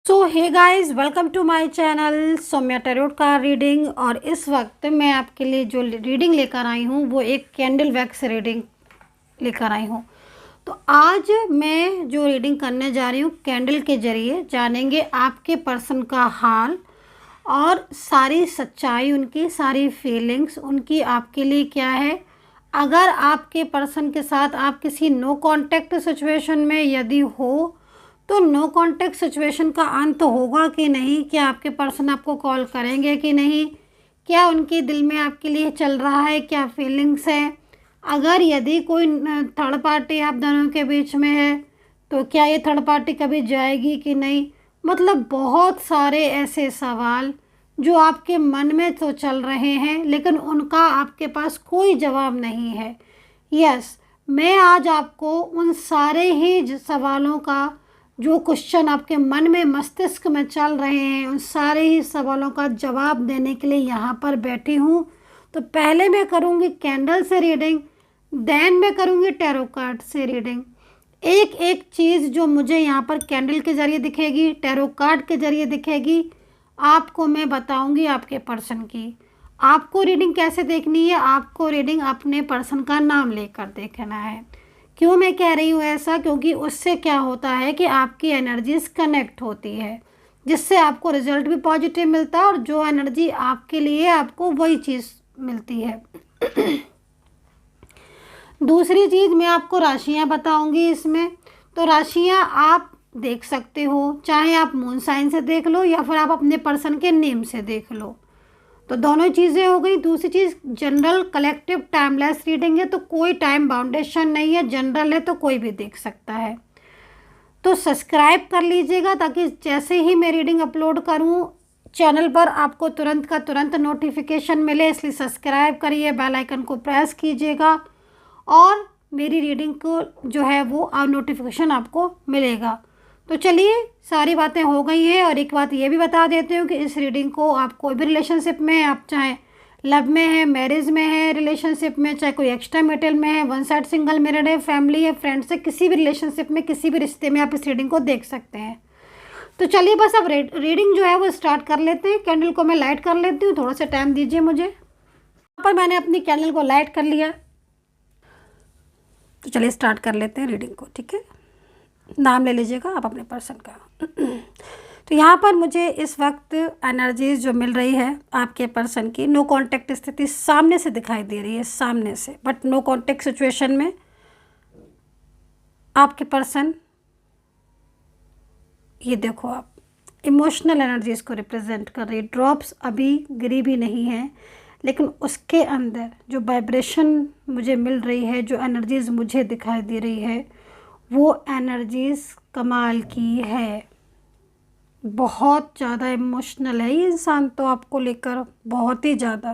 So hey guys, welcome to my channel Saumya tarot card reading. और इस वक्त मैं आपके लिए जो रीडिंग लेकर आई हूँ वो एक कैंडल वैक्स रीडिंग लेकर आई हूँ। तो आज मैं जो रीडिंग करने जा रही हूँ, कैंडल के ज़रिए जानेंगे आपके पर्सन का हाल और सारी सच्चाई, उनकी सारी फीलिंग्स, उनकी आपके लिए क्या है। अगर आपके पर्सन के साथ आप किसी नो कांटेक्ट सिचुएशन में यदि हो तो नो कांटेक्ट सिचुएशन का अंत होगा कि नहीं, क्या आपके पर्सन आपको कॉल करेंगे कि नहीं, क्या उनके दिल में आपके लिए चल रहा है, क्या फीलिंग्स है। अगर यदि कोई थर्ड पार्टी आप दोनों के बीच में है तो क्या ये थर्ड पार्टी कभी जाएगी कि नहीं। मतलब बहुत सारे ऐसे सवाल जो आपके मन में तो चल रहे हैं लेकिन उनका आपके पास कोई जवाब नहीं है। यस, मैं आज आपको उन सारे ही सवालों का, जो क्वेश्चन आपके मन में मस्तिष्क में चल रहे हैं, उन सारे ही सवालों का जवाब देने के लिए यहाँ पर बैठी हूँ। तो पहले मैं करूँगी कैंडल से रीडिंग, देन मैं करूँगी टैरो कार्ड से रीडिंग। एक एक चीज़ जो मुझे यहाँ पर कैंडल के ज़रिए दिखेगी, टैरो कार्ड के ज़रिए दिखेगी, आपको मैं बताऊँगी आपके पर्सन की। आपको रीडिंग कैसे देखनी है, आपको रीडिंग अपने पर्सन का नाम लेकर देखना है। क्यों मैं कह रही हूँ ऐसा, क्योंकि उससे क्या होता है कि आपकी एनर्जीज कनेक्ट होती है, जिससे आपको रिजल्ट भी पॉजिटिव मिलता है और जो एनर्जी आपके लिए आपको वही चीज़ मिलती है। दूसरी चीज़ मैं आपको राशियाँ बताऊंगी इसमें। तो राशियाँ आप देख सकते हो, चाहे आप मून साइन से देख लो या फिर आप अपने पर्सन के नेम से देख लो। तो दोनों चीज़ें हो गई। दूसरी चीज़ जनरल कलेक्टिव टाइमलेस रीडिंग है, तो कोई टाइम बाउंडेशन नहीं है, जनरल है तो कोई भी देख सकता है। तो सब्सक्राइब कर लीजिएगा ताकि जैसे ही मैं रीडिंग अपलोड करूं चैनल पर आपको तुरंत का तुरंत नोटिफिकेशन मिले, इसलिए सब्सक्राइब करिए, बेल आइकन को प्रेस कीजिएगा और मेरी रीडिंग को जो है वो नोटिफिकेशन आपको मिलेगा। तो चलिए, सारी बातें हो गई हैं। और एक बात ये भी बता देती हूँ कि इस रीडिंग को आप कोई भी रिलेशनशिप में, आप चाहे लव में है, मैरिज में है, रिलेशनशिप में, चाहे कोई एक्स्ट्रा मैरिटल में है, वन साइड सिंगल मैरिड है, फैमिली है, फ्रेंड से, किसी भी रिलेशनशिप में, किसी भी रिश्ते में आप इस रीडिंग को देख सकते हैं। तो चलिए बस अब रीडिंग जो है वो स्टार्ट कर लेते हैं। कैंडल को मैं लाइट कर लेती हूँ, थोड़ा सा टाइम दीजिए मुझे। यहाँ पर मैंने अपनी कैंडल को लाइट कर लिया। तो चलिए स्टार्ट कर लेते हैं रीडिंग को, ठीक है। नाम ले लीजिएगा आप अपने पर्सन का। तो यहाँ पर मुझे इस वक्त एनर्जीज जो मिल रही है आपके पर्सन की, नो कांटेक्ट स्थिति सामने से दिखाई दे रही है, सामने से, बट नो कांटेक्ट सिचुएशन में आपके पर्सन, ये देखो आप इमोशनल एनर्जीज को रिप्रेजेंट कर रही है। ड्रॉप्स अभी गिरी भी नहीं है लेकिन उसके अंदर जो वाइब्रेशन मुझे मिल रही है, जो एनर्जीज मुझे दिखाई दे रही है, वो एनर्जीज कमाल की है। बहुत ज़्यादा इमोशनल है ये इंसान तो आपको लेकर, बहुत ही ज़्यादा।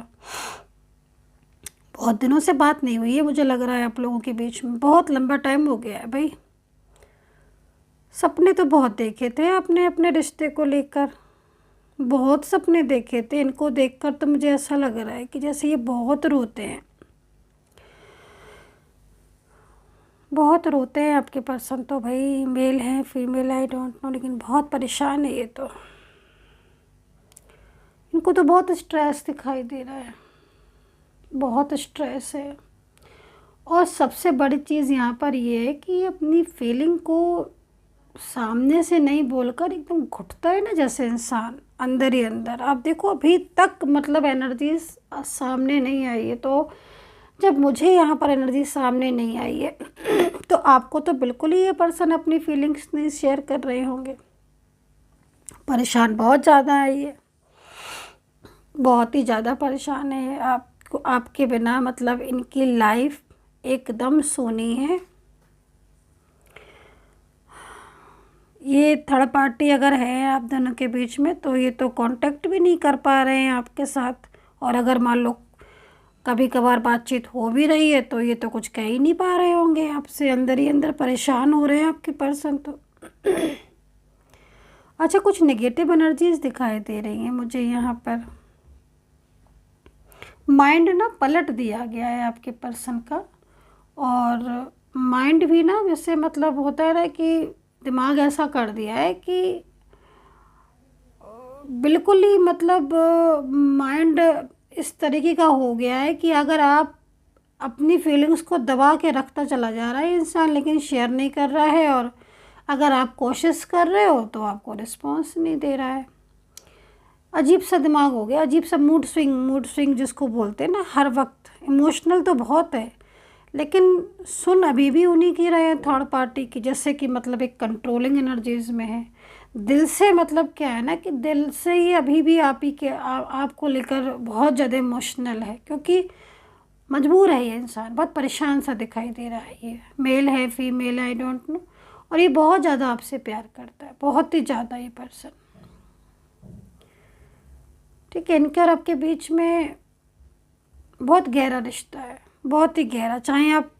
बहुत दिनों से बात नहीं हुई है, मुझे लग रहा है आप लोगों के बीच में बहुत लंबा टाइम हो गया है भाई। सपने तो बहुत देखे थे आपने अपने रिश्ते को लेकर, बहुत सपने देखे थे। इनको देखकर तो मुझे ऐसा लग रहा है कि जैसे ये बहुत रोते हैं, बहुत रोते हैं आपके पर्सन तो भाई। मेल है फीमेल आई डोंट नो, लेकिन बहुत परेशान है ये तो। इनको तो बहुत स्ट्रेस दिखाई दे रहा है, बहुत स्ट्रेस है। और सबसे बड़ी चीज़ यहाँ पर ये है कि अपनी फीलिंग को सामने से नहीं बोलकर एकदम घुटता है ना, जैसे इंसान अंदर ही अंदर। आप देखो अभी तक मतलब एनर्जी सामने नहीं आई है, तो जब मुझे यहाँ पर एनर्जी सामने नहीं आई है तो आपको तो बिल्कुल ही ये पर्सन अपनी फीलिंग्स नहीं शेयर कर रहे होंगे। परेशान बहुत ज़्यादा है ये, बहुत ही ज़्यादा परेशान है। आपको आपके बिना मतलब इनकी लाइफ एकदम सूनी है। ये थर्ड पार्टी अगर है आप दोनों के बीच में तो ये तो कांटेक्ट भी नहीं कर पा रहे हैं आपके साथ। और अगर मान लो कभी कभार बातचीत हो भी रही है तो ये तो कुछ कह ही नहीं पा रहे होंगे आपसे, अंदर ही अंदर परेशान हो रहे हैं आपके पर्सन तो। अच्छा, कुछ नेगेटिव एनर्जीज दिखाई दे रही हैं मुझे यहाँ पर। माइंड ना पलट दिया गया है आपके पर्सन का। और माइंड भी ना, जैसे मतलब होता है ना कि दिमाग ऐसा कर दिया है कि बिल्कुल ही मतलब माइंड इस तरीके का हो गया है कि अगर आप अपनी फीलिंग्स को दबा के रखता चला जा रहा है इंसान, लेकिन शेयर नहीं कर रहा है, और अगर आप कोशिश कर रहे हो तो आपको रिस्पॉन्स नहीं दे रहा है। अजीब सा दिमाग हो गया, अजीब सा मूड स्विंग जिसको बोलते हैं ना, हर वक्त इमोशनल तो बहुत है, लेकिन सुन अभी भी उन्हीं की रहे हैं, थर्ड पार्टी की, जैसे कि मतलब एक कंट्रोलिंग एनर्जीज में है। दिल से मतलब क्या है ना कि दिल से ही अभी भी आप ही के आपको लेकर बहुत ज़्यादा इमोशनल है, क्योंकि मजबूर है ये इंसान, बहुत परेशान सा दिखाई दे रहा है। ये मेल है फीमेल है आई डोंट नो, और ये बहुत ज़्यादा आपसे प्यार करता है, बहुत ही ज़्यादा ये पर्सन। ठीक है, इनके और आपके बीच में बहुत गहरा रिश्ता है, बहुत ही गहरा, चाहे आप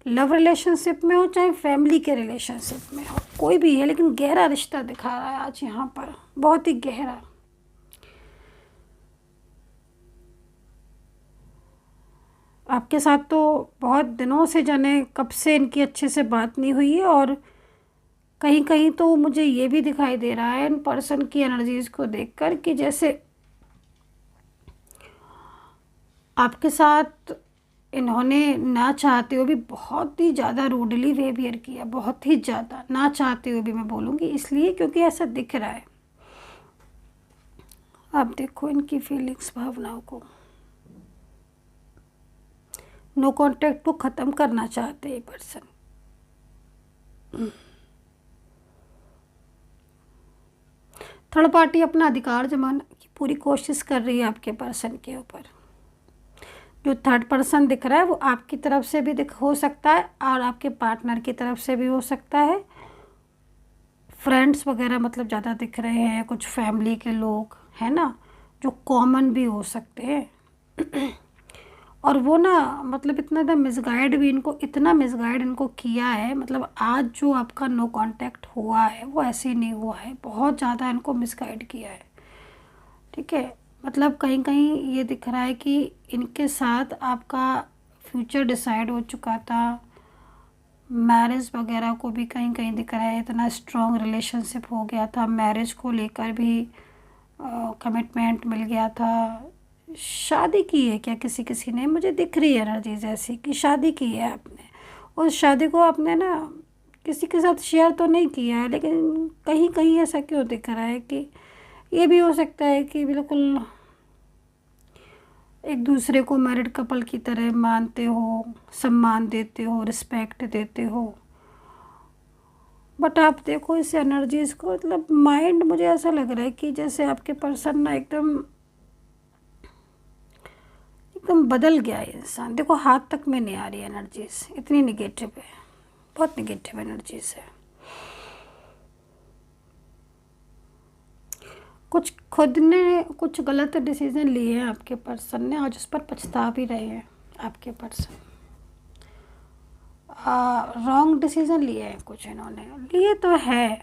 लव रिलेशनशिप में हो चाहे फैमिली के रिलेशनशिप में हो, कोई भी है, लेकिन गहरा रिश्ता दिखा रहा है आज यहाँ पर, बहुत ही गहरा। आपके साथ तो बहुत दिनों से, जाने कब से इनकी अच्छे से बात नहीं हुई है, और कहीं कहीं तो मुझे ये भी दिखाई दे रहा है इन पर्सन की एनर्जीज़ को देखकर कि जैसे आपके साथ इन्होंने ना चाहते हुए भी बहुत ही ज़्यादा रूडली बिहेवियर किया, बहुत ही ज़्यादा, ना चाहते हुए भी मैं बोलूँगी, इसलिए क्योंकि ऐसा दिख रहा है। आप देखो इनकी फीलिंग्स, भावनाओं को, नो कांटेक्ट को ख़त्म करना चाहते हैं ये पर्सन। थर्ड पार्टी अपना अधिकार जमाने की पूरी कोशिश कर रही है आपके पर्सन के ऊपर। जो थर्ड पर्सन दिख रहा है वो आपकी तरफ से भी हो सकता है, और आपके पार्टनर की तरफ से भी हो सकता है। फ्रेंड्स वगैरह मतलब ज़्यादा दिख रहे हैं, कुछ फैमिली के लोग हैं ना, जो कॉमन भी हो सकते हैं। और वो ना मतलब इतना ज़्यादा मिसगाइड भी, इनको इतना मिसगाइड इनको किया है, मतलब आज जो आपका नो कांटेक्ट हुआ है वो ऐसे ही नहीं हुआ है, बहुत ज़्यादा इनको मिसगाइड किया है। ठीक है, मतलब कहीं कहीं ये दिख रहा है कि इनके साथ आपका फ्यूचर डिसाइड हो चुका था, मैरिज वगैरह को भी कहीं कहीं दिख रहा है, इतना स्ट्रॉन्ग रिलेशनशिप हो गया था, मैरिज को लेकर भी कमिटमेंट मिल गया था। शादी की है क्या किसी किसी ने, मुझे दिख रही है एनर्जीज ऐसी कि शादी की है आपने, उस शादी को आपने ना किसी के साथ शेयर तो नहीं किया है, लेकिन कहीं कहीं ऐसा क्यों दिख रहा है कि ये भी हो सकता है कि बिल्कुल एक दूसरे को मैरिड कपल की तरह मानते हो, सम्मान देते हो, रिस्पेक्ट देते हो। बट आप देखो इस एनर्जीज़ को, मतलब माइंड मुझे ऐसा लग रहा है कि जैसे आपके पर्सन ना एकदम एकदम बदल गया है इंसान। देखो हाथ तक में नहीं आ रही एनर्जीज, इतनी निगेटिव है, बहुत निगेटिव एनर्जीज है। कुछ खुद ने कुछ गलत डिसीजन लिए हैं आपके पर्सन ने, आज उस पर पछता भी रहे हैं आपके पर्सन। रॉन्ग डिसीजन लिए हैं कुछ, इन्होंने लिए तो है,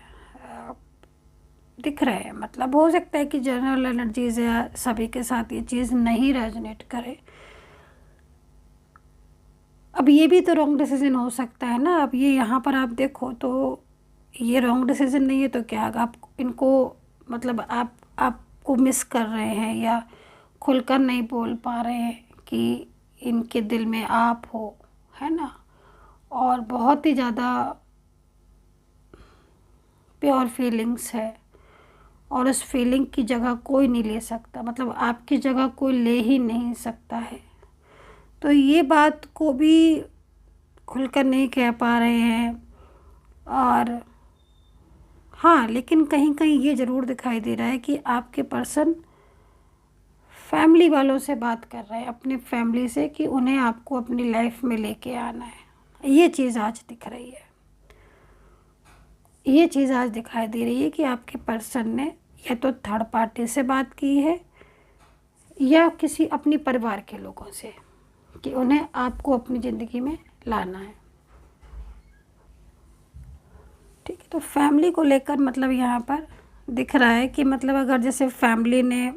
दिख रहे हैं। मतलब हो सकता है कि जनरल एनर्जीज है, सभी के साथ ये चीज़ नहीं रेजोनेट करे। अब ये भी तो रॉन्ग डिसीजन हो सकता है ना। अब ये यहाँ पर आप देखो तो ये रॉन्ग डिसीजन नहीं है तो क्या, आप इनको मतलब आपको मिस कर रहे हैं, या खुलकर नहीं बोल पा रहे हैं कि इनके दिल में आप हो, है ना, और बहुत ही ज़्यादा प्योर फीलिंग्स है, और उस फीलिंग की जगह कोई नहीं ले सकता, मतलब आपकी जगह कोई ले ही नहीं सकता है। तो ये बात को भी खुलकर नहीं कह पा रहे हैं। और हाँ, लेकिन कहीं कहीं ये ज़रूर दिखाई दे रहा है कि आपके पर्सन फैमिली वालों से बात कर रहे हैं, अपनी फैमिली से, कि उन्हें आपको अपनी लाइफ में लेके आना है। ये चीज़ आज दिख रही है, ये चीज़ आज दिखाई दे रही है कि आपके पर्सन ने या तो थर्ड पार्टी से बात की है, या किसी अपनी परिवार के लोगों से, कि उन्हें आपको अपनी ज़िंदगी में लाना है। ठीक है, तो फैमिली को लेकर मतलब यहाँ पर दिख रहा है कि मतलब अगर जैसे फैमिली ने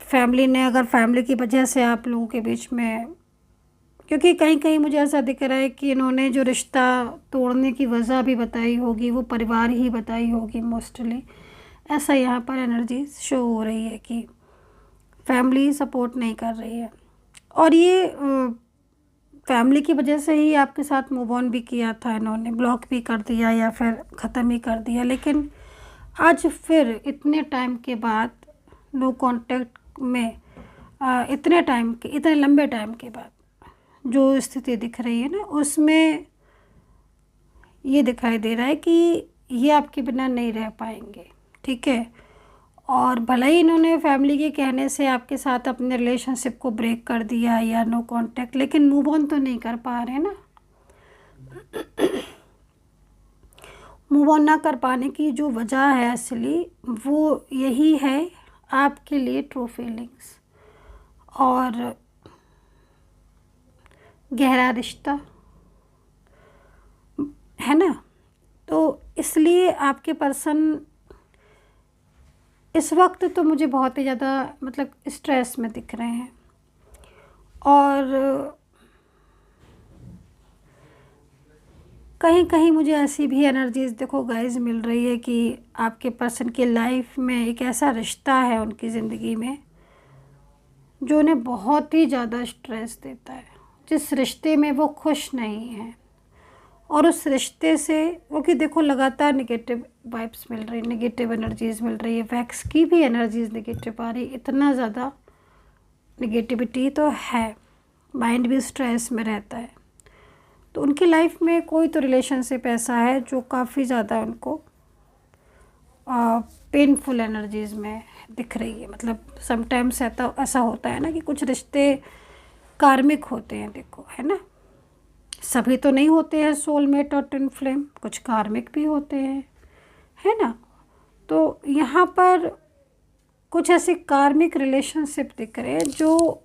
फैमिली की वजह से आप लोगों के बीच में क्योंकि कहीं कहीं मुझे ऐसा दिख रहा है कि इन्होंने जो रिश्ता तोड़ने की वजह भी बताई होगी वो परिवार ही बताई होगी मोस्टली। ऐसा यहाँ पर एनर्जी शो हो रही है कि फैमिली सपोर्ट नहीं कर रही है, और ये फैमिली की वजह से ही आपके साथ मूव ऑन भी किया था इन्होंने, ब्लॉक भी कर दिया या फिर ख़त्म ही कर दिया। लेकिन आज फिर इतने टाइम के बाद नो कांटेक्ट में, इतने लंबे टाइम के बाद जो स्थिति दिख रही है ना, उसमें ये दिखाई दे रहा है कि ये आपके बिना नहीं रह पाएंगे। ठीक है, और भले ही इन्होंने फैमिली के कहने से आपके साथ अपने रिलेशनशिप को ब्रेक कर दिया या नो कांटेक्ट, लेकिन मूव ऑन तो नहीं कर पा रहे ना। मूव ऑन ना कर पाने की जो वजह है असली, वो यही है आपके लिए ट्रू फीलिंग्स और गहरा रिश्ता, है ना। तो इसलिए आपके पर्सन इस वक्त तो मुझे बहुत ही ज़्यादा मतलब स्ट्रेस में दिख रहे हैं, और कहीं कहीं मुझे ऐसी भी एनर्जीज देखो गाइस मिल रही है कि आपके पर्सन की लाइफ में एक ऐसा रिश्ता है उनकी ज़िंदगी में जो उन्हें बहुत ही ज़्यादा स्ट्रेस देता है, जिस रिश्ते में वो खुश नहीं है। और उस रिश्ते से, क्योंकि देखो लगातार नेगेटिव वाइब्स मिल रही, नेगेटिव एनर्जीज़ मिल रही है, वैक्स की भी एनर्जीज़ नेगेटिव आ रही, इतना ज़्यादा नेगेटिविटी तो है, माइंड भी स्ट्रेस में रहता है। तो उनकी लाइफ में कोई तो रिलेशनशिप ऐसा है जो काफ़ी ज़्यादा उनको पेनफुल एनर्जीज़ में दिख रही है। मतलब समटाइम्स ऐसा होता है ना कि कुछ रिश्ते कार्मिक होते हैं, देखो, है ना। सभी तो नहीं होते हैं सोलमेट और ट्विन फ्लेम, कुछ कार्मिक भी होते हैं, है ना। तो यहाँ पर कुछ ऐसे कार्मिक रिलेशनशिप दिख रहे हैं जो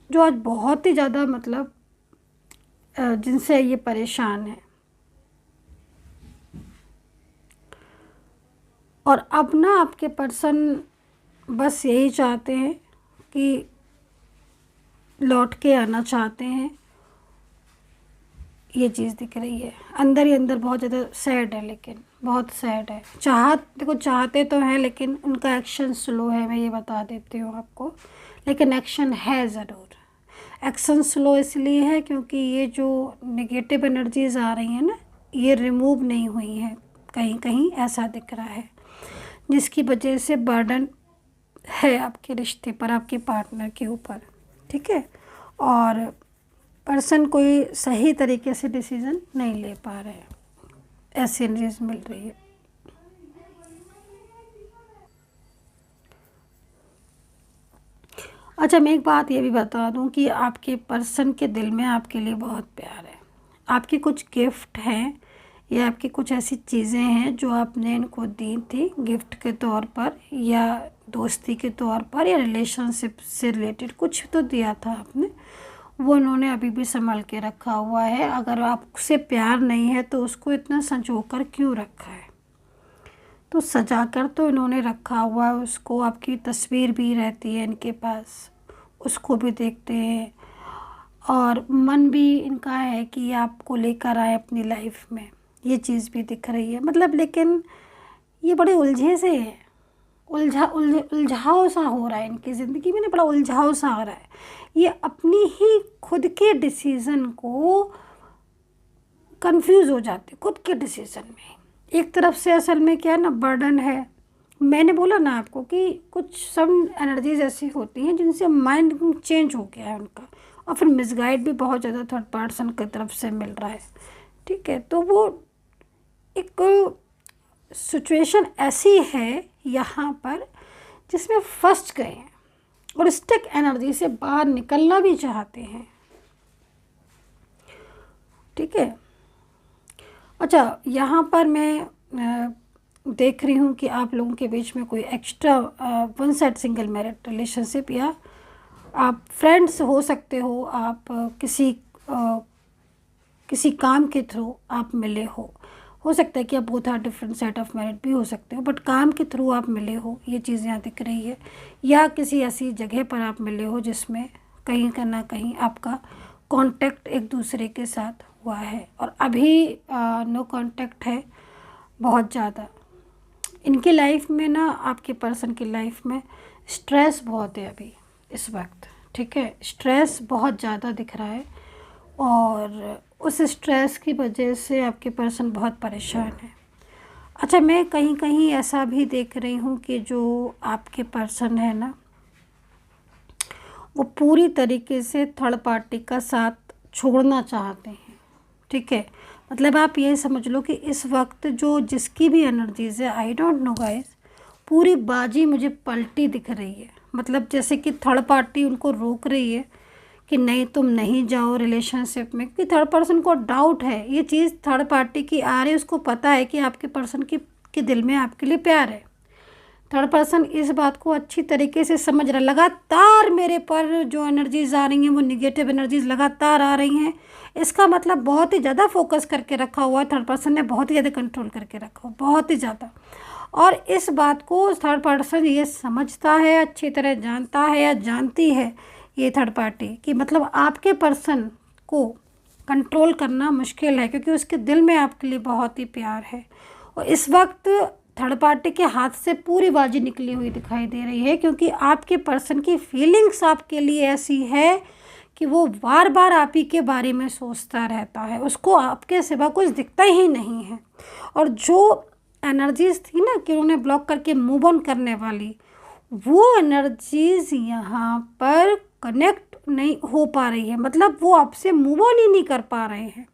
आज बहुत ही ज़्यादा मतलब जिनसे ये परेशान है। और अब ना आपके पर्सन बस यही चाहते हैं कि लौट के आना चाहते हैं, ये चीज़ दिख रही है। अंदर ही अंदर बहुत ज़्यादा सैड है, लेकिन बहुत सैड है। देखो चाहते तो हैं लेकिन उनका एक्शन स्लो है, मैं ये बता देती हूँ आपको। लेकिन एक्शन है ज़रूर। एक्शन स्लो इसलिए है क्योंकि ये जो नेगेटिव एनर्जीज़ आ रही हैं ना, ये रिमूव नहीं हुई हैं, कहीं कहीं ऐसा दिख रहा है, जिसकी वजह से बर्डन है आपके रिश्ते पर, आपके पार्टनर के ऊपर। ठीक है, और पर्सन कोई सही तरीके से डिसीज़न नहीं ले पा रहे हैं, ऐसी एनर्जीज मिल रही है। अच्छा, मैं एक बात ये भी बता दूं कि आपके पर्सन के दिल में आपके लिए बहुत प्यार है। आपकी कुछ गिफ्ट हैं या आपकी कुछ ऐसी चीज़ें हैं जो आपने इनको दी थी गिफ्ट के तौर पर, या दोस्ती के तौर पर, या रिलेशनशिप से रिलेटेड कुछ तो दिया था आपने, वो उन्होंने अभी भी संभाल के रखा हुआ है। अगर आपसे प्यार नहीं है तो उसको इतना संजो कर क्यों रखा है? तो सजा कर तो इन्होंने रखा हुआ है उसको। आपकी तस्वीर भी रहती है इनके पास, उसको भी देखते हैं, और मन भी इनका है कि आपको लेकर आए अपनी लाइफ में, ये चीज़ भी दिख रही है। मतलब लेकिन ये बड़े उलझे से है, उलझाव सा हो रहा है इनकी ज़िंदगी में ना, बड़ा उलझाव सा आ रहा है। ये अपनी ही खुद के डिसीज़न को कंफ्यूज हो जाते, खुद के डिसीज़न में। एक तरफ से असल में क्या है ना, बर्डन है। मैंने बोला ना आपको कि कुछ सम एनर्जीज ऐसी होती हैं जिनसे माइंड चेंज हो गया है उनका, और फिर मिसगाइड भी बहुत ज़्यादा थर्ड पर्सन की तरफ से मिल रहा है। ठीक है, तो वो एक सिचुएशन ऐसी है यहाँ पर जिसमें फंस गए हैं और स्टक एनर्जी से बाहर निकलना भी चाहते हैं। ठीक है, अच्छा, यहाँ पर मैं देख रही हूँ कि आप लोगों के बीच में कोई extra one side single married relationship, या आप फ्रेंड्स हो सकते हो, आप किसी काम के थ्रू आप मिले हो हो सकता है कि आप both are different set of merit भी हो सकते हो, बट काम के थ्रू आप मिले हो, ये चीज़ यहाँ दिख रही है। या किसी ऐसी जगह पर आप मिले हो जिसमें कहीं का ना कहीं आपका कांटेक्ट एक दूसरे के साथ हुआ है, और अभी नो कांटेक्ट है बहुत ज़्यादा। इनकी लाइफ में ना, आपके पर्सन की लाइफ में स्ट्रेस बहुत है अभी इस वक्त, ठीक है। स्ट्रेस बहुत ज़्यादा दिख रहा है, और उस स्ट्रेस की वजह से आपके पर्सन बहुत परेशान है। अच्छा, मैं कहीं कहीं ऐसा भी देख रही हूँ कि जो आपके पर्सन है ना, वो पूरी तरीके से थर्ड पार्टी का साथ छोड़ना चाहते हैं, ठीक है। मतलब आप ये समझ लो कि इस वक्त जो जिसकी भी एनर्जीज है, आई डोंट नो गाइस, पूरी बाजी मुझे पलटी दिख रही है। मतलब जैसे कि थर्ड पार्टी उनको रोक रही है कि नहीं, तुम नहीं जाओ रिलेशनशिप में, क्योंकि थर्ड पर्सन को डाउट है। ये चीज़ थर्ड पार्टी की आ रही है, उसको पता है कि आपके पर्सन के दिल में आपके लिए प्यार है। थर्ड पर्सन इस बात को अच्छी तरीके से समझ रहा है। लगातार मेरे पर जो एनर्जीज आ रही हैं वो निगेटिव एनर्जीज लगातार आ रही हैं, इसका मतलब बहुत ही ज़्यादा फोकस करके रखा हुआ है थर्ड पर्सन ने, बहुत ही ज़्यादा कंट्रोल करके रखा हुआ, बहुत ही ज़्यादा। और इस बात को थर्ड पर्सन ये समझता है, अच्छी तरह जानता है या जानती है ये थर्ड पार्टी, कि मतलब आपके पर्सन को कंट्रोल करना मुश्किल है, क्योंकि उसके दिल में आपके लिए बहुत ही प्यार है। और इस वक्त थर्ड पार्टी के हाथ से पूरी बाजी निकली हुई दिखाई दे रही है, क्योंकि आपके पर्सन की फीलिंग्स आपके लिए ऐसी है कि वो बार बार आप ही के बारे में सोचता रहता है, उसको आपके सिवा कुछ दिखता ही नहीं है। और जो एनर्जीज थी ना कि उन्होंने ब्लॉक करके मूव ऑन करने वाली, वो एनर्जीज यहाँ पर कनेक्ट नहीं हो पा रही है। मतलब वो आपसे मूव ऑन ही नहीं कर पा रहे हैं।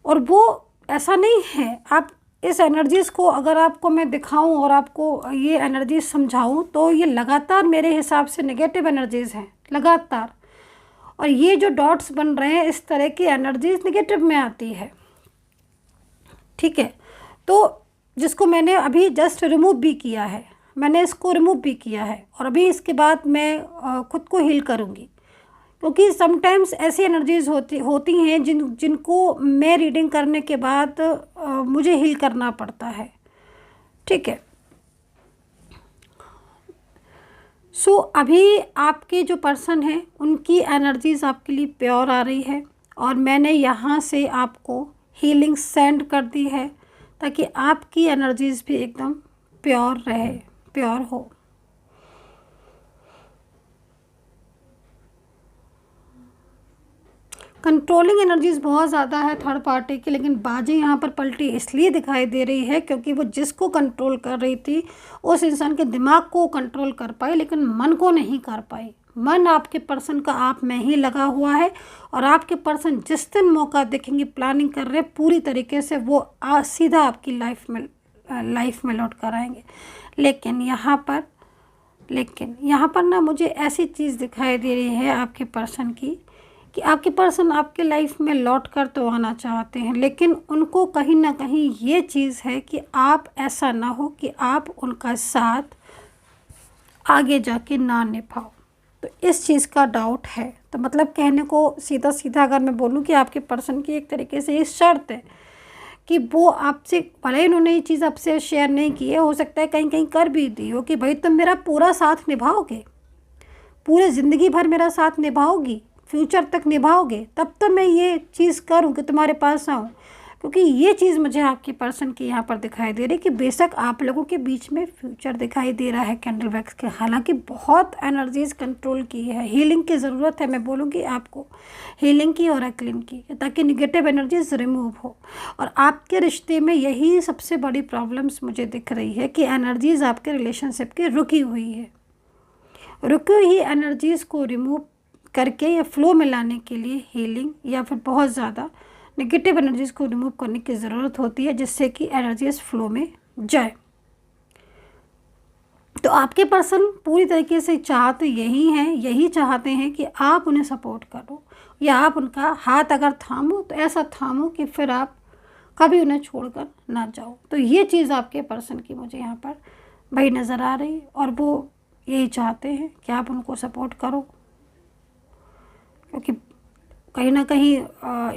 और वो ऐसा नहीं है, आप इस एनर्जीज़ को अगर आपको मैं दिखाऊं और आपको ये एनर्जीज समझाऊं, तो ये लगातार मेरे हिसाब से नेगेटिव एनर्जीज़ हैं लगातार। और ये जो डॉट्स बन रहे हैं, इस तरह की एनर्जीज नेगेटिव में आती है, ठीक है। तो जिसको मैंने अभी जस्ट रिमूव भी किया है, मैंने इसको रिमूव भी किया है, और अभी इसके बाद मैं खुद को हील करूँगी, क्योंकि समटाइम्स ऐसी एनर्जीज होती हैं जिनको मैं रीडिंग करने के बाद मुझे हील करना पड़ता है, ठीक है। सो अभी आपके जो पर्सन हैं उनकी एनर्जीज आपके लिए प्योर आ रही है, और मैंने यहाँ से आपको हीलिंग सेंड कर दी है, ताकि आपकी एनर्जीज भी एकदम प्योर रहे, प्योर हो। कंट्रोलिंग एनर्जीज बहुत ज़्यादा है थर्ड पार्टी की, लेकिन बाजी यहाँ पर पलटी इसलिए दिखाई दे रही है क्योंकि वो जिसको कंट्रोल कर रही थी उस इंसान के दिमाग को कंट्रोल कर पाई, लेकिन मन को नहीं कर पाई। मन आपके पर्सन का आप में ही लगा हुआ है, और आपके पर्सन जिस दिन मौका देखेंगे, प्लानिंग कर रहे पूरी तरीके से, वो सीधा आपकी लाइफ में लौट कर आएंगे। लेकिन यहाँ पर ना मुझे ऐसी चीज़ दिखाई दे रही है आपके पर्सन की, कि आपके पर्सन आपके लाइफ में लौट कर तो आना चाहते हैं, लेकिन उनको कहीं ना कहीं ये चीज़ है कि आप ऐसा ना हो कि आप उनका साथ आगे जाके ना निभाओ। तो इस चीज़ का डाउट है। तो मतलब कहने को सीधा सीधा अगर मैं बोलूँ कि आपके पर्सन की एक तरीके से ये शर्त है कि वो आपसे, भले ही उन्होंने ये चीज़ आपसे शेयर नहीं की है, हो सकता है कहीं कहीं कर भी दी हो, कि भाई तुम मेरा पूरा साथ निभाओगे, पूरे ज़िंदगी भर मेरा साथ निभाओगी, फ्यूचर तक निभाओगे, तब तो मैं ये चीज़ करूँ कि तुम्हारे पास आऊँ। क्योंकि ये चीज़ मुझे आपके पर्सन की यहाँ पर दिखाई दे रही है कि बेशक आप लोगों के बीच में फ्यूचर दिखाई दे रहा है कैंडल वैक्स के, हालांकि बहुत एनर्जीज कंट्रोल की है, हीलिंग की ज़रूरत है। मैं बोलूँगी आपको हीलिंग की और एक्लिंग की, ताकि निगेटिव एनर्जीज रिमूव हो। और आपके रिश्ते में यही सबसे बड़ी प्रॉब्लम्स मुझे दिख रही है कि एनर्जीज आपके रिलेशनशिप की रुकी हुई है। रुकी हुई एनर्जीज़ को रिमूव करके या फ्लो में लाने के लिए हीलिंग या फिर बहुत ज़्यादा नेगेटिव एनर्जीज़ को रिमूव करने की ज़रूरत होती है, जिससे कि एनर्जीज फ्लो में जाए। तो आपके पर्सन पूरी तरीके से चाहते यही चाहते हैं कि आप उन्हें सपोर्ट करो, या आप उनका हाथ अगर थामो तो ऐसा थामो कि फिर आप कभी उन्हें छोड़कर ना जाओ। तो ये चीज़ आपके पर्सन की मुझे यहाँ पर भाई नज़र आ रही है, और वो यही चाहते हैं कि आप उनको सपोर्ट करो, क्योंकि कहीं ना कहीं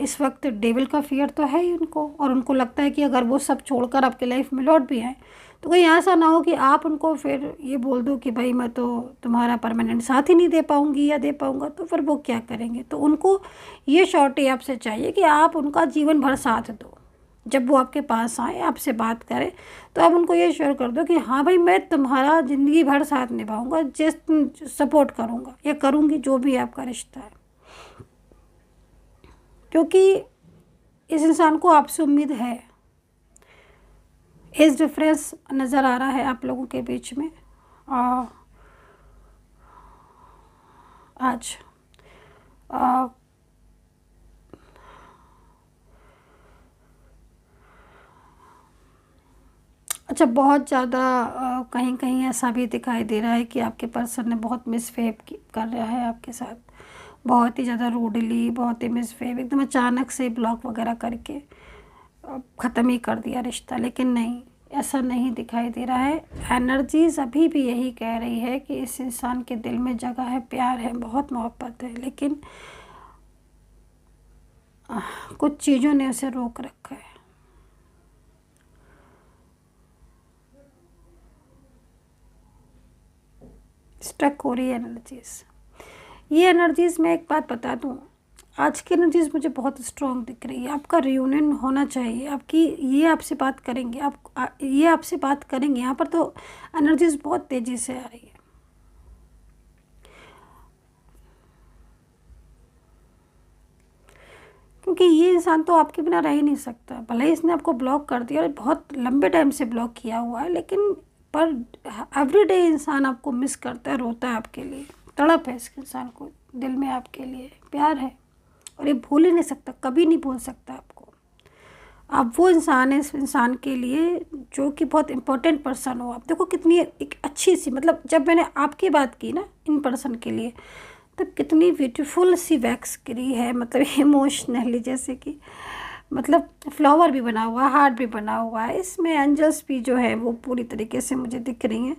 इस वक्त डेविल का फियर तो है ही उनको, और उनको लगता है कि अगर वो सब छोड़कर आपके लाइफ में लौट भी आए तो कहीं ऐसा ना हो कि आप उनको फिर ये बोल दो कि भाई मैं तो तुम्हारा परमानेंट साथ ही नहीं दे पाऊँगी या दे पाऊँगा, तो फिर वो क्या करेंगे। तो उनको ये श्योरिटी आपसे चाहिए कि आप उनका जीवन भर साथ दो। जब वो आपके पास आए, आपसे बात करें, तो आप उनको ये श्योर कर दो कि हाँ भाई मैं तुम्हारा ज़िंदगी भर साथ निभाऊंगा, जिस सपोर्ट करूँगा या करूँगी, जो भी आपका रिश्ता है। क्योंकि इस इंसान को आपसे उम्मीद है। एज डिफरेंस नज़र आ रहा है आप लोगों के बीच में। आज अच्छा, बहुत ज़्यादा कहीं कहीं ऐसा भी दिखाई दे रहा है कि आपके पर्सन ने बहुत मिसबिहेव कर रहा है आपके साथ, बहुत ही ज़्यादा रूडली, बहुत ही मिसबिहेव, एकदम अचानक से ब्लॉक वगैरह करके ख़त्म ही कर दिया रिश्ता। लेकिन नहीं, ऐसा नहीं दिखाई दे रहा है। एनर्जीज अभी भी यही कह रही है कि इस इंसान के दिल में जगह है, प्यार है, बहुत मोहब्बत है, लेकिन कुछ चीज़ों ने उसे रोक रखा है। स्टक हो रही है एनर्जीज। ये एनर्जीज, मैं एक बात बता दूं, आज की एनर्जीज मुझे बहुत स्ट्रांग दिख रही है। आपका रियूनियन होना चाहिए, आपकी ये आपसे बात करेंगे, ये आपसे बात करेंगे। यहाँ पर तो एनर्जीज बहुत तेज़ी से आ रही है। क्योंकि ये इंसान तो आपके बिना रह ही नहीं सकता। भले ही इसने आपको ब्लॉक कर दिया और बहुत लंबे टाइम से ब्लॉक किया हुआ है, लेकिन पर एवरीडे इंसान आपको मिस करता है, रोता है आपके लिए, तड़प है इस इंसान को दिल में, आपके लिए प्यार है, और ये भूल ही नहीं सकता, कभी नहीं भूल सकता आपको। आप वो इंसान है इस इंसान के लिए जो कि बहुत इम्पोर्टेंट पर्सन हो। आप देखो कितनी एक अच्छी सी, मतलब जब मैंने आपकी बात की ना इन पर्सन के लिए, तब कितनी ब्यूटीफुल सी वैक्स गिरी है, मतलब इमोशनली, जैसे कि मतलब फ्लावर भी बना हुआ है, हार्ट भी बना हुआ है, इसमें एंजल्स भी जो है वो पूरी तरीके से मुझे दिख रही हैं।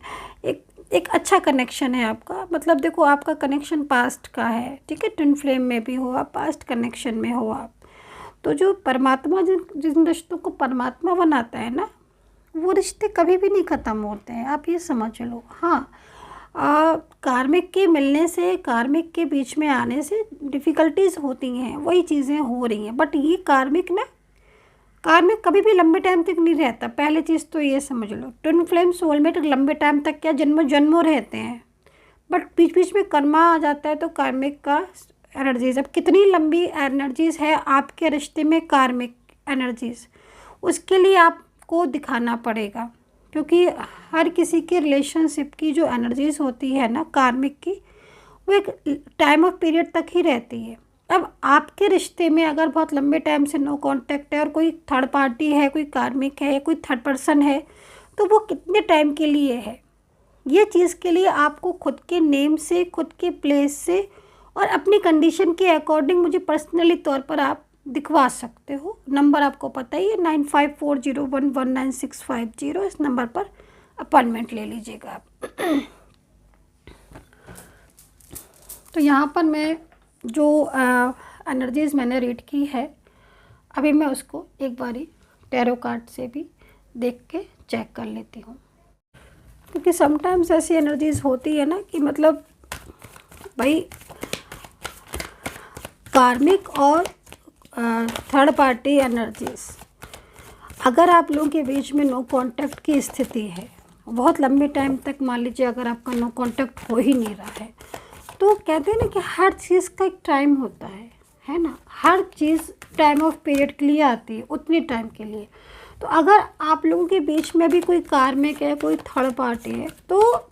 एक अच्छा कनेक्शन है आपका। मतलब देखो, आपका कनेक्शन पास्ट का है, ठीक है, ट्विन फ्लेम में भी हो आप, पास्ट कनेक्शन में हो आप, तो जो परमात्मा जिन रिश्तों को परमात्मा बनाता है ना, वो रिश्ते कभी भी नहीं ख़त्म होते हैं, आप ये समझ लो। हाँ, कार्मिक के मिलने से, कार्मिक के बीच में आने से डिफ़िकल्टीज़ होती हैं, वही चीज़ें हो रही हैं, बट ये कार्मिक कभी भी लंबे टाइम तक नहीं रहता। पहले चीज़ तो ये समझ लो, ट्विन फ्लेम सोलमेट लंबे टाइम तक क्या, जन्मों रहते हैं, बट बीच बीच में कर्मा आ जाता है तो कार्मिक का एनर्जीज। अब कितनी लंबी एनर्जीज है आपके रिश्ते में, कार्मिक एनर्जीज, उसके लिए आपको दिखाना पड़ेगा। क्योंकि हर किसी के रिलेशनशिप की जो एनर्जीज होती है ना कार्मिक की, वो एक टाइम ऑफ पीरियड तक ही रहती है। अब आपके रिश्ते में अगर बहुत लंबे टाइम से नो कांटेक्ट है और कोई थर्ड पार्टी है, कोई कार्मिक है या कोई थर्ड पर्सन है, तो वो कितने टाइम के लिए है, ये चीज़ के लिए आपको खुद के नेम से, खुद के प्लेस से और अपनी कंडीशन के अकॉर्डिंग मुझे पर्सनली तौर पर आप दिखवा सकते हो। नंबर आपको पता ही है, 9540119650, इस नंबर पर अपॉइंटमेंट ले लीजिएगा आप। तो यहाँ पर मैं जो एनर्जीज मैंने रीड की है, अभी मैं उसको एक बारी टैरो कार्ड से भी देख के चेक कर लेती हूँ। क्योंकि समटाइम्स ऐसी एनर्जीज होती है ना कि मतलब भाई कार्मिक और थर्ड पार्टी एनर्जीज, अगर आप लोगों के बीच में नो कांटेक्ट की स्थिति है, बहुत लंबे टाइम तक, मान लीजिए अगर आपका नो कांटेक्ट हो ही नहीं रहा है, तो कहते हैं ना कि हर चीज़ का एक टाइम होता है ना, हर चीज़ टाइम ऑफ पीरियड के लिए आती है, उतनी टाइम के लिए। तो अगर आप लोगों के बीच में भी कोई कार्मिक है, कोई थर्ड पार्टी है, तो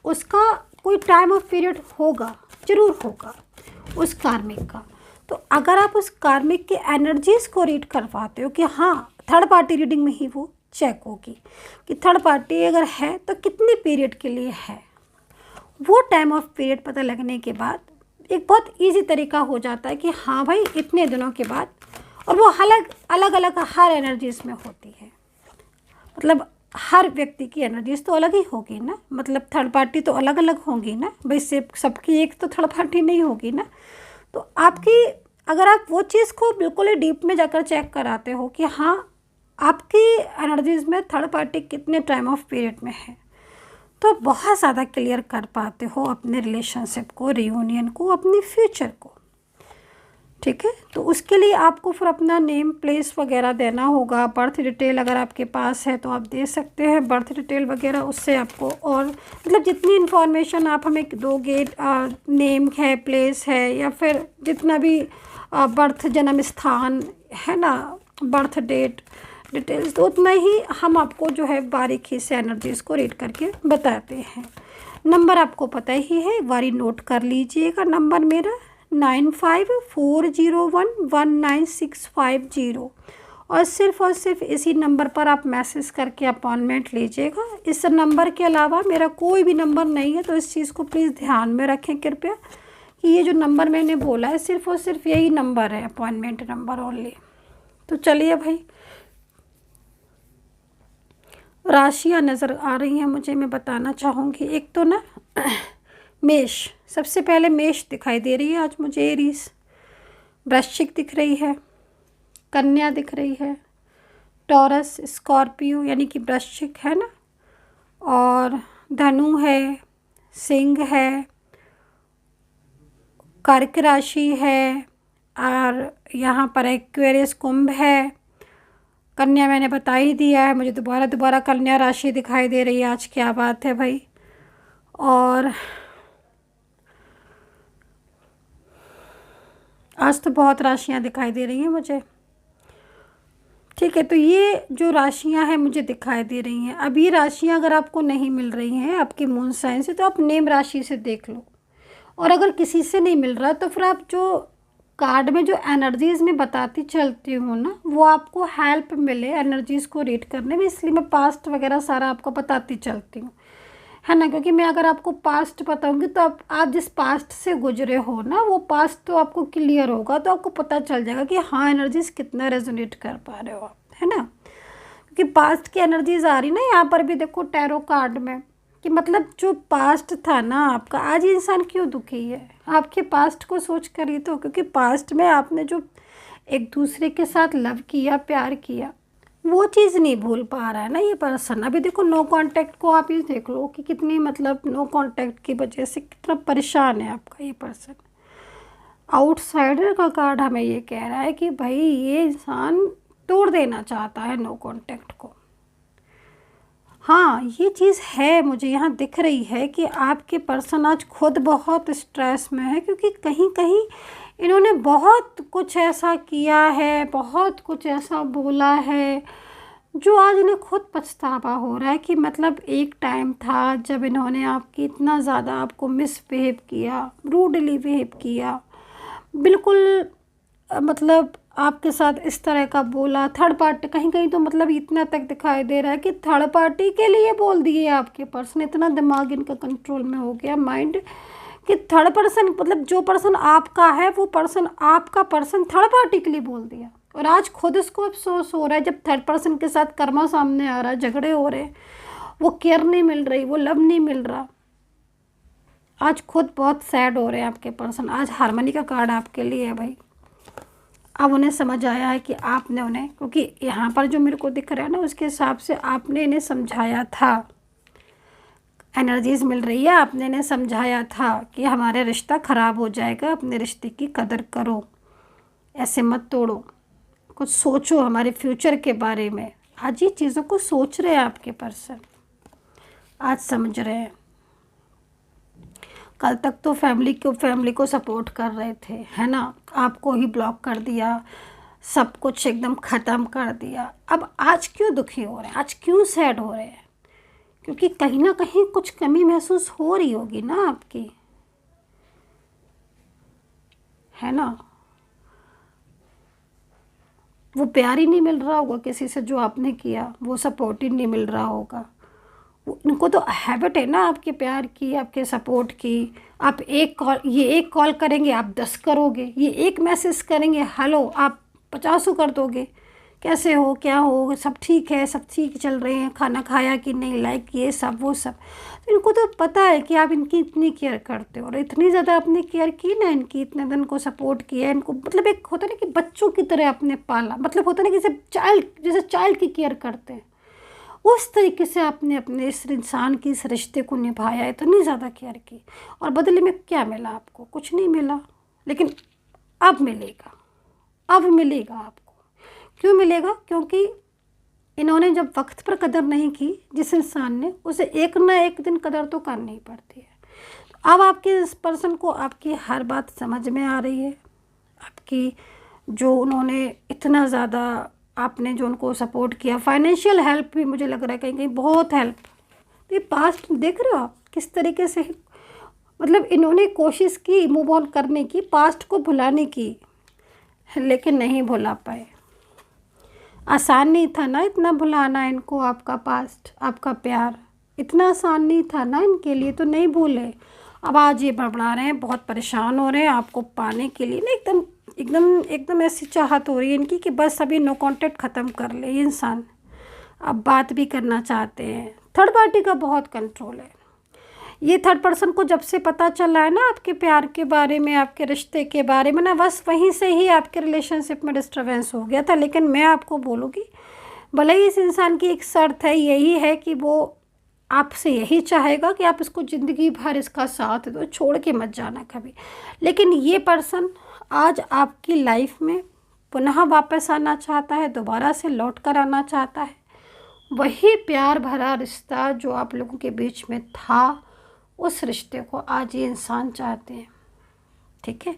उसका कोई टाइम ऑफ पीरियड होगा, ज़रूर होगा उस कार्मिक का। तो अगर आप उस कार्मिक के एनर्जीज़ को रीड करवाते हो कि हाँ, थर्ड पार्टी रीडिंग में ही वो चेक होगी कि थर्ड पार्टी अगर है तो कितनी पीरियड के लिए है, वो टाइम ऑफ पीरियड पता लगने के बाद एक बहुत इजी तरीका हो जाता है कि हाँ भाई इतने दिनों के बाद, और वो अलग अलग हर एनर्जीज़ में होती है। मतलब हर व्यक्ति की एनर्जीज तो अलग ही होगी ना, मतलब थर्ड पार्टी तो अलग अलग होंगी ना भाई, से सबकी एक तो थर्ड पार्टी नहीं होगी ना। तो आपकी अगर आप वो चीज़ को बिल्कुल ही डीप में जाकर चेक कराते हो कि हाँ आपकी एनर्जीज़ में थर्ड पार्टी कितने टाइम ऑफ पीरियड में है, तो बहुत ज़्यादा क्लियर कर पाते हो अपने रिलेशनशिप को, रियूनियन को, अपने फ्यूचर को। ठीक है, तो उसके लिए आपको फिर अपना नेम प्लेस वगैरह देना होगा। बर्थ डिटेल अगर आपके पास है तो आप दे सकते हैं बर्थ डिटेल वगैरह, उससे आपको और मतलब जितनी इन्फॉर्मेशन आप हमें दोगे, नेम है, प्लेस है, या फिर जितना भी बर्थ जन्म स्थान है ना, बर्थ डेट डिटेल्स, तो उतना ही हम आपको जो है बारीकी से एनर्जीज़ को रीड करके बताते हैं। नंबर आपको पता ही है, एक बारी नोट कर लीजिएगा। नंबर मेरा 9540119650, और सिर्फ इसी नंबर पर आप मैसेज करके अपॉइंटमेंट लीजिएगा। इस नंबर के अलावा मेरा कोई भी नंबर नहीं है, तो इस चीज़ को प्लीज़ ध्यान में रखें कृपया कि ये जो नंबर मैंने बोला है सिर्फ और सिर्फ यही नंबर है, अपॉइंटमेंट नंबर ओनली। तो चलिए भाई, राशियाँ नज़र आ रही हैं मुझे, मैं बताना चाहूँगी। एक तो ना मेष, सबसे पहले मेष दिखाई दे रही है आज मुझे, एरीज, वृश्चिक दिख रही है, कन्या दिख रही है, टॉरस, स्कॉर्पियो यानी कि वृश्चिक है ना, और धनु है, सिंह है, कर्क राशि है, और यहाँ पर एक्वेरियस, कुंभ है। कन्या मैंने बता ही दिया है, मुझे दोबारा कन्या राशि दिखाई दे रही है आज, क्या बात है भाई। और आज तो बहुत राशियां दिखाई दे रही हैं मुझे। ठीक है, तो ये जो राशियां हैं मुझे दिखाई दे रही हैं। अब ये राशियां अगर आपको नहीं मिल रही हैं आपके मून साइन से, तो आप नेम राशि से देख लो, और अगर किसी से नहीं मिल रहा तो फिर आप जो कार्ड में जो एनर्जीज़ में बताती चलती हूँ ना, वो आपको हेल्प मिले एनर्जीज़ को रीड करने में, इसलिए मैं पास्ट वगैरह सारा आपको बताती चलती हूँ, है ना। क्योंकि मैं अगर आपको पास्ट बताऊंगी तो आप जिस पास्ट से गुजरे हो ना, वो पास्ट तो आपको क्लियर होगा, तो आपको पता चल जाएगा कि हाँ एनर्जीज़ कितना रेजोनेट कर पा रहे हो आप, है ना। क्योंकि पास्ट की एनर्जीज़ आ रही ना यहाँ पर भी, देखो टैरो कार्ड में, कि मतलब जो पास्ट था ना आपका, आज इंसान क्यों दुखी है, आपके पास्ट को सोच कर ही तो। क्योंकि पास्ट में आपने जो एक दूसरे के साथ लव किया, प्यार किया, वो चीज़ नहीं भूल पा रहा है ना ये पर्सन। अभी देखो नो कांटेक्ट को आप ये देख लो कि कितनी मतलब नो कांटेक्ट की वजह से कितना परेशान है आपका ये पर्सन। आउटसाइडर का कार्ड हमें ये कह रहा है कि भाई ये इंसान तोड़ देना चाहता है नो कांटेक्ट को। हाँ ये चीज़ है, मुझे यहाँ दिख रही है कि आपके पर्सन आज खुद बहुत स्ट्रेस में है, क्योंकि कहीं कहीं इन्होंने बहुत कुछ ऐसा किया है, बहुत कुछ ऐसा बोला है, जो आज इन्हें खुद पछतावा हो रहा है कि मतलब एक टाइम था जब इन्होंने आपकी इतना ज़्यादा आपको मिसबिहेव किया, रूडली बिहेव किया, बिल्कुल मतलब आपके साथ इस तरह का बोला। थर्ड पार्टी कहीं कहीं तो मतलब इतना तक दिखाई दे रहा है कि थर्ड पार्टी के लिए बोल दिए आपके पर्सन, इतना दिमाग इनका कंट्रोल में हो गया, माइंड, कि थर्ड पर्सन मतलब जो पर्सन आपका है वो पर्सन आपका पर्सन थर्ड पार्टी के लिए बोल दिया। और आज खुद इसको अफसोस हो रहा है, जब थर्ड पर्सन के साथ कर्मा सामने आ रहा है, झगड़े हो रहे, वो केयर नहीं मिल रही, वो लव नहीं मिल रहा, आज खुद बहुत सैड हो रहे हैं आपके पर्सन। आज हारमोनी का कार्ड आपके लिए है भाई। अब उन्हें समझ आया है कि आपने उन्हें, क्योंकि यहाँ पर जो मेरे को दिख रहा है ना उसके हिसाब से आपने इन्हें समझाया था, एनर्जीज मिल रही है, आपने इन्हें समझाया था कि हमारा रिश्ता ख़राब हो जाएगा, अपने रिश्ते की कदर करो, ऐसे मत तोड़ो, कुछ सोचो हमारे फ्यूचर के बारे में। आज ये चीज़ों को सोच रहे हैं आपके पर्सन, आज समझ रहे हैं। कल तक तो फैमिली को सपोर्ट कर रहे थे, है ना, आपको ही ब्लॉक कर दिया, सब कुछ एकदम ख़त्म कर दिया। अब आज क्यों दुखी हो रहे हैं, आज क्यों सैड हो रहे हैं? क्योंकि कहीं ना कहीं कुछ कमी महसूस हो रही होगी ना आपकी, है ना। वो प्यार ही नहीं मिल रहा होगा किसी से जो आपने किया, वो सपोर्ट ही नहीं मिल रहा होगा। उनको तो हैबिट है ना आपके प्यार की, आपके सपोर्ट की। आप एक कॉल करेंगे आप 10 करोगे, ये एक मैसेज करेंगे हेलो आप 50 कर दोगे, कैसे हो, क्या हो, सब ठीक है, सब ठीक चल रहे हैं, खाना खाया कि नहीं, लाइक ये सब वो सब। तो इनको तो पता है कि आप इनकी इतनी केयर करते हो, और इतनी ज़्यादा आपने केयर की ना इनकी, इतने दिन को सपोर्ट किया इनको, मतलब एक होता है ना कि बच्चों की तरह आपने पाला, मतलब होता है ना कि जैसे चाइल्ड की केयर करते हैं, उस तरीके से आपने अपने इस इंसान की इस रिश्ते को निभाया, इतनी ज़्यादा केयर की, और बदले में क्या मिला आपको? कुछ नहीं मिला। लेकिन अब मिलेगा, अब मिलेगा आपको। क्यों मिलेगा? क्योंकि इन्होंने जब वक्त पर कदर नहीं की जिस इंसान ने, उसे एक ना एक दिन कदर तो करनी ही पड़ती है। अब आपके इस पर्सन को आपकी हर बात समझ में आ रही है, आपकी जो उन्होंने इतना ज़्यादा आपने जो उनको सपोर्ट किया, फाइनेंशियल हेल्प भी मुझे लग रहा है कहीं कहीं बहुत हेल्प। तो ये पास्ट देख रहे हो आप किस तरीके से, मतलब इन्होंने कोशिश की मूव ऑन करने की, पास्ट को भुलाने की, लेकिन नहीं भुला पाए। आसान नहीं था ना इतना भुलाना इनको, आपका पास्ट, आपका प्यार इतना आसान नहीं था ना इनके लिए, तो नहीं भूले। अब आज ये बड़बड़ा रहे हैं, बहुत परेशान हो रहे हैं आपको पाने के लिए ना, एकदम एकदम एकदम ऐसी चाहत हो रही है इनकी कि बस अभी नो कांटेक्ट ख़त्म कर ले ये इंसान। अब बात भी करना चाहते हैं। थर्ड पार्टी का बहुत कंट्रोल है। ये थर्ड पर्सन को जब से पता चला है ना आपके प्यार के बारे में, आपके रिश्ते के बारे में ना, बस वहीं से ही आपके रिलेशनशिप में डिस्टर्बेंस हो गया था। लेकिन मैं आपको बोलूँगी, भले ही इस इंसान की एक शर्त है, यही है कि वो आपसे यही चाहेगा कि आप इसको ज़िंदगी भर इसका साथ दो, छोड़ के मत जाना कभी। लेकिन ये पर्सन आज आपकी लाइफ में पुनः वापस आना चाहता है, दोबारा से लौट कर आना चाहता है। वही प्यार भरा रिश्ता जो आप लोगों के बीच में था, उस रिश्ते को आज ये इंसान चाहते हैं। ठीक है,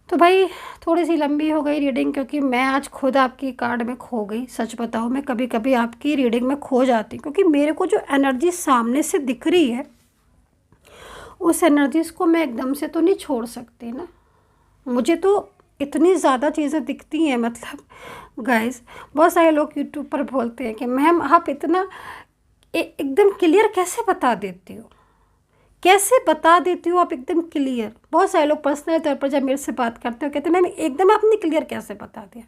तो भाई थोड़ी सी लंबी हो गई रीडिंग, क्योंकि मैं आज खुद आपकी कार्ड में खो गई। सच बताऊँ, मैं कभी कभी आपकी रीडिंग में खो जाती, क्योंकि मेरे को जो एनर्जी सामने से दिख रही है, उस एनर्जीज़ को मैं एकदम से तो नहीं छोड़ सकती ना। मुझे तो इतनी ज़्यादा चीज़ें दिखती हैं, मतलब गाइस बहुत सारे लोग यूट्यूब पर बोलते हैं कि मैम आप इतना एकदम क्लियर कैसे बता देती हो, कैसे बता देती हो आप एकदम क्लियर। बहुत सारे लोग पर्सनल तौर पर जब मेरे से बात करते हो कहते हैं मैम एकदम आपने क्लियर कैसे बता दिया।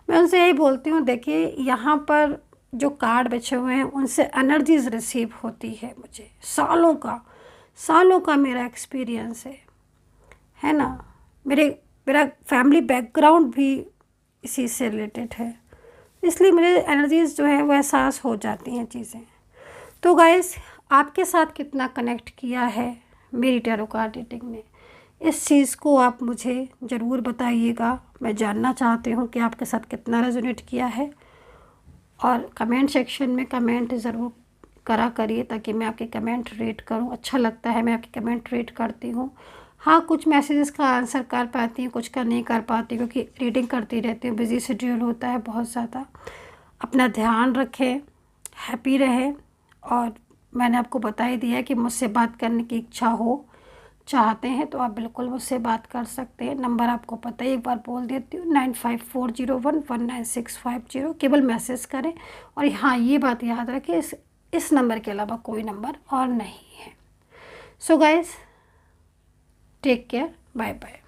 मैं उनसे यही बोलती हूँ, देखिए यहाँ पर जो कार्ड बचे हुए हैं उनसे एनर्जीज रिसीव होती है मुझे, सालों का मेरा एक्सपीरियंस है ना। मेरा फैमिली बैकग्राउंड भी इसी से रिलेटेड है, इसलिए मुझे एनर्जीज जो है वो एहसास हो जाती हैं चीज़ें। तो गाइस, आपके साथ कितना कनेक्ट किया है मेरी टैरो कार्ड रीडिंग ने, इस चीज़ को आप मुझे ज़रूर बताइएगा। मैं जानना चाहती हूँ कि आपके साथ कितना रेजोनेट किया है, और कमेंट सेक्शन में कमेंट ज़रूर करा करिए ताकि मैं आपके कमेंट रीड करूँ। अच्छा लगता है, मैं आपके कमेंट रीड करती हूँ। हाँ, कुछ मैसेजेस का आंसर कर पाती हूँ, कुछ का नहीं कर पाती, क्योंकि रीडिंग करती रहती हूँ, बिज़ी शेड्यूल होता है बहुत ज़्यादा। अपना ध्यान रखें, हैप्पी रहें, और मैंने आपको बता ही दिया है कि मुझसे बात करने की इच्छा हो, चाहते हैं तो आप बिल्कुल मुझसे बात कर सकते हैं। नंबर आपको पता है, एक बार बोल देती हूँ, 9540119650। केवल मैसेज करें, और हाँ ये बात याद रखें, इस नंबर के अलावा कोई नंबर और नहीं है। So guys, take care, bye bye.